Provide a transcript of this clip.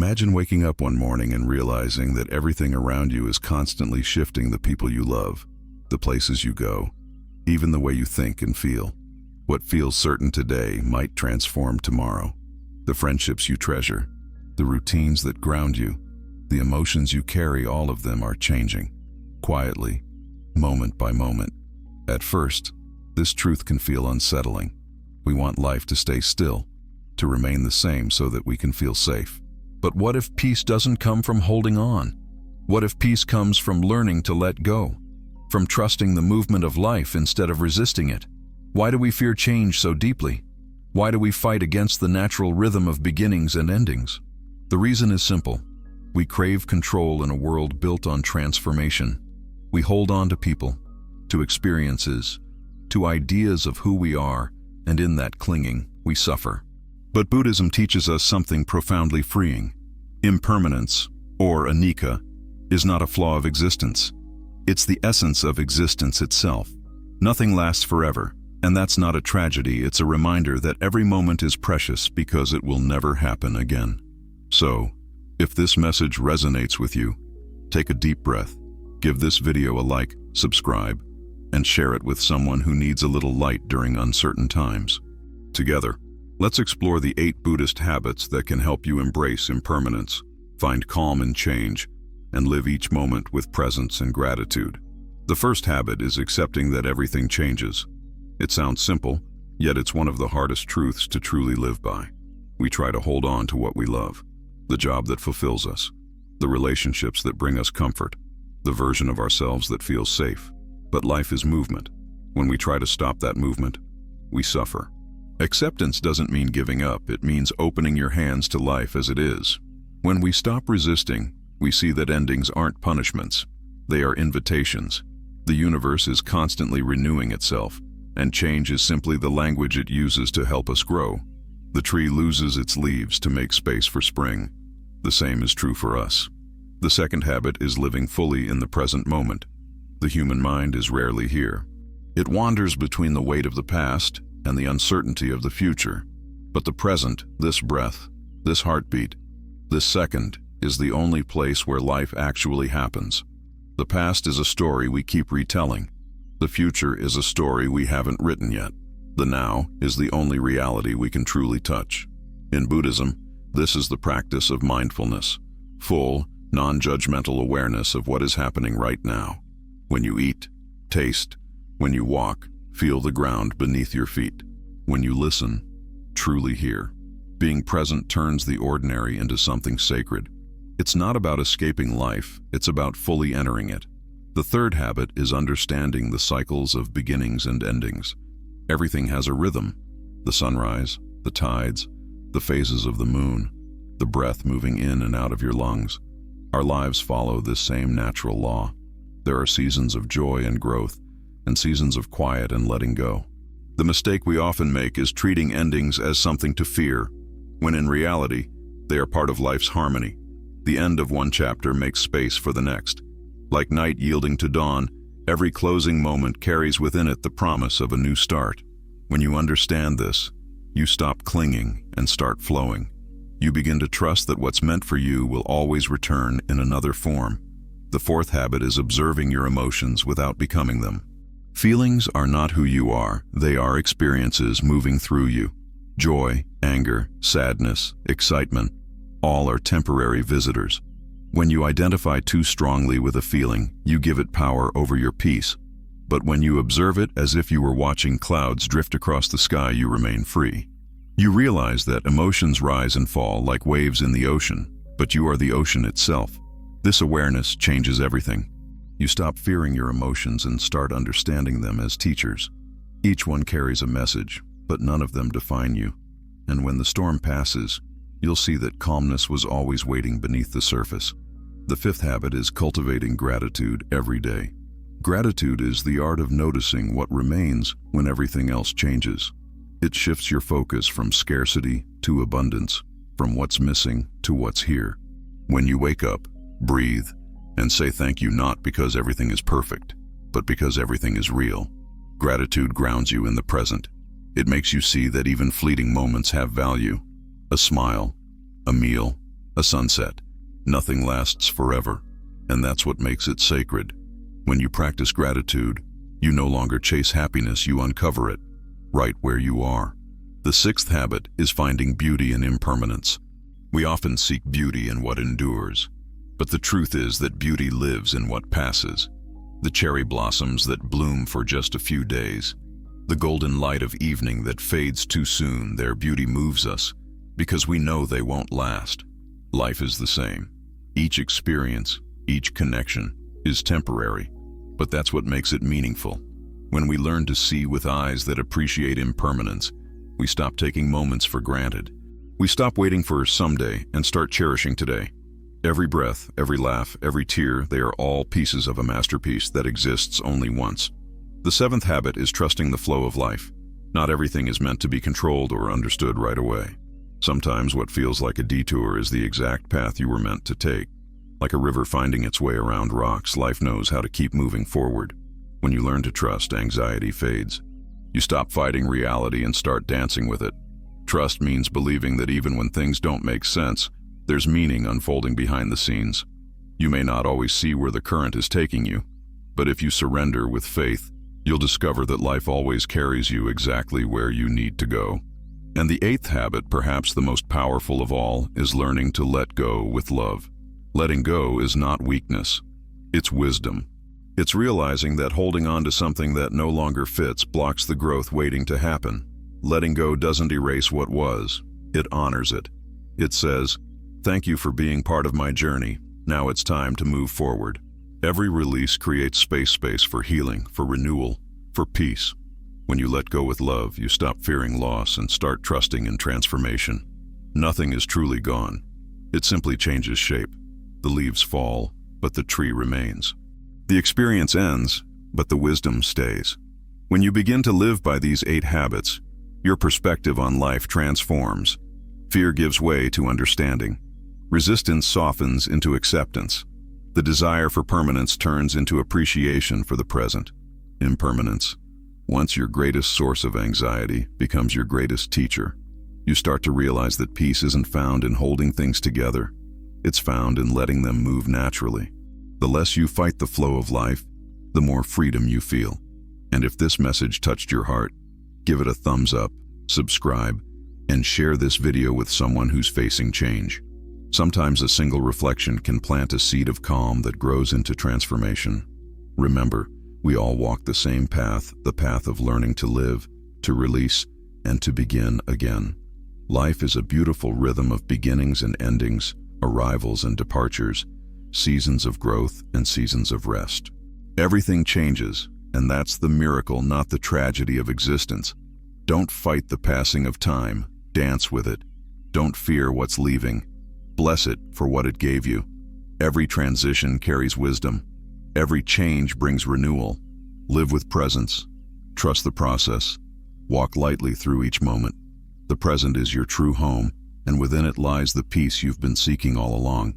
Imagine waking up one morning and realizing that everything around you is constantly shifting: the people you love, the places you go, even the way you think and feel. What feels certain today might transform tomorrow. The friendships you treasure, the routines that ground you, the emotions you carry, all of them are changing, quietly, moment by moment. At first, this truth can feel unsettling. We want life to stay still, to remain the same so that we can feel safe. But what if peace doesn't come from holding on? What if peace comes from learning to let go? From trusting the movement of life instead of resisting it? Why do we fear change so deeply? Why do we fight against the natural rhythm of beginnings and endings? The reason is simple. We crave control in a world built on transformation. We hold on to people, to experiences, to ideas of who we are, and in that clinging, we suffer. But Buddhism teaches us something profoundly freeing. Impermanence, or anicca, is not a flaw of existence. It's the essence of existence itself. Nothing lasts forever, and that's not a tragedy. It's a reminder that every moment is precious because it will never happen again. So, if this message resonates with you, take a deep breath, give this video a like, subscribe, and share it with someone who needs a little light during uncertain times. Together, let's explore the 8 Buddhist habits that can help you embrace impermanence, find calm in change, and live each moment with presence and gratitude. The first habit is accepting that everything changes. It sounds simple, yet it's one of the hardest truths to truly live by. We try to hold on to what we love, the job that fulfills us, the relationships that bring us comfort, the version of ourselves that feels safe. But life is movement. When we try to stop that movement, we suffer. Acceptance doesn't mean giving up, it means opening your hands to life as it is. When we stop resisting, we see that endings aren't punishments, they are invitations. The universe is constantly renewing itself, and change is simply the language it uses to help us grow. The tree loses its leaves to make space for spring. The same is true for us. The second habit is living fully in the present moment. The human mind is rarely here. It wanders between the weight of the past and the uncertainty of the future. But the present, this breath, this heartbeat, this second, is the only place where life actually happens. The past is a story we keep retelling. The future is a story we haven't written yet. The now is the only reality we can truly touch. In Buddhism, this is the practice of mindfulness, full, non-judgmental awareness of what is happening right now. When you eat, taste. When you walk, feel the ground beneath your feet. When you listen, truly hear. Being present turns the ordinary into something sacred. It's not about escaping life, it's about fully entering it. The third habit is understanding the cycles of beginnings and endings. Everything has a rhythm. The sunrise, the tides, the phases of the moon, the breath moving in and out of your lungs. Our lives follow this same natural law. There are seasons of joy and growth, and seasons of quiet and letting go. The mistake we often make is treating endings as something to fear, when in reality, they are part of life's harmony. The end of one chapter makes space for the next. Like night yielding to dawn, every closing moment carries within it the promise of a new start. When you understand this, you stop clinging and start flowing. You begin to trust that what's meant for you will always return in another form. The fourth habit is observing your emotions without becoming them. Feelings are not who you are, they are experiences moving through you. Joy, anger, sadness, excitement, all are temporary visitors. When you identify too strongly with a feeling, you give it power over your peace. But when you observe it as if you were watching clouds drift across the sky, you remain free. You realize that emotions rise and fall like waves in the ocean, but you are the ocean itself. This awareness changes everything. You stop fearing your emotions and start understanding them as teachers. Each one carries a message, but none of them define you. And when the storm passes, you'll see that calmness was always waiting beneath the surface. The fifth habit is cultivating gratitude every day. Gratitude is the art of noticing what remains when everything else changes. It shifts your focus from scarcity to abundance, from what's missing to what's here. When you wake up, breathe, and say thank you, not because everything is perfect, but because everything is real. Gratitude grounds you in the present. It makes you see that even fleeting moments have value. A smile, a meal, a sunset. Nothing lasts forever, and that's what makes it sacred. When you practice gratitude, you no longer chase happiness, you uncover it, right where you are. The sixth habit is finding beauty in impermanence. We often seek beauty in what endures, but the truth is that beauty lives in what passes. The cherry blossoms that bloom for just a few days, the golden light of evening that fades too soon, their beauty moves us because we know they won't last. Life is the same. Each experience, each connection is temporary, but that's what makes it meaningful. When we learn to see with eyes that appreciate impermanence, we stop taking moments for granted. We stop waiting for someday and start cherishing today. Every breath, every laugh, every tear, they are all pieces of a masterpiece that exists only once. The seventh habit is trusting the flow of life. Not everything is meant to be controlled or understood right away. Sometimes what feels like a detour is the exact path you were meant to take. Like a river finding its way around rocks, life knows how to keep moving forward. When you learn to trust, anxiety fades. You stop fighting reality and start dancing with it. Trust means believing that even when things don't make sense, there's meaning unfolding behind the scenes. You may not always see where the current is taking you, but if you surrender with faith, you'll discover that life always carries you exactly where you need to go. And the eighth habit, perhaps the most powerful of all, is learning to let go with love. Letting go is not weakness, it's wisdom. It's realizing that holding on to something that no longer fits blocks the growth waiting to happen. Letting go doesn't erase what was, it honors it. It says, "Thank you for being part of my journey. Now it's time to move forward." Every release creates space for healing, for renewal, for peace. When you let go with love, you stop fearing loss and start trusting in transformation. Nothing is truly gone. It simply changes shape. The leaves fall, but the tree remains. The experience ends, but the wisdom stays. When you begin to live by these 8 habits, your perspective on life transforms. Fear gives way to understanding. Resistance softens into acceptance. The desire for permanence turns into appreciation for the present. Impermanence, once your greatest source of anxiety, becomes your greatest teacher. You start to realize that peace isn't found in holding things together. It's found in letting them move naturally. The less you fight the flow of life, the more freedom you feel. And if this message touched your heart, give it a thumbs up, subscribe, and share this video with someone who's facing change. Sometimes a single reflection can plant a seed of calm that grows into transformation. Remember, we all walk the same path, the path of learning to live, to release, and to begin again. Life is a beautiful rhythm of beginnings and endings, arrivals and departures, seasons of growth and seasons of rest. Everything changes, and that's the miracle, not the tragedy of existence. Don't fight the passing of time, dance with it. Don't fear what's leaving. Bless it for what it gave you. Every transition carries wisdom. Every change brings renewal. Live with presence. Trust the process. Walk lightly through each moment. The present is your true home, and within it lies the peace you've been seeking all along.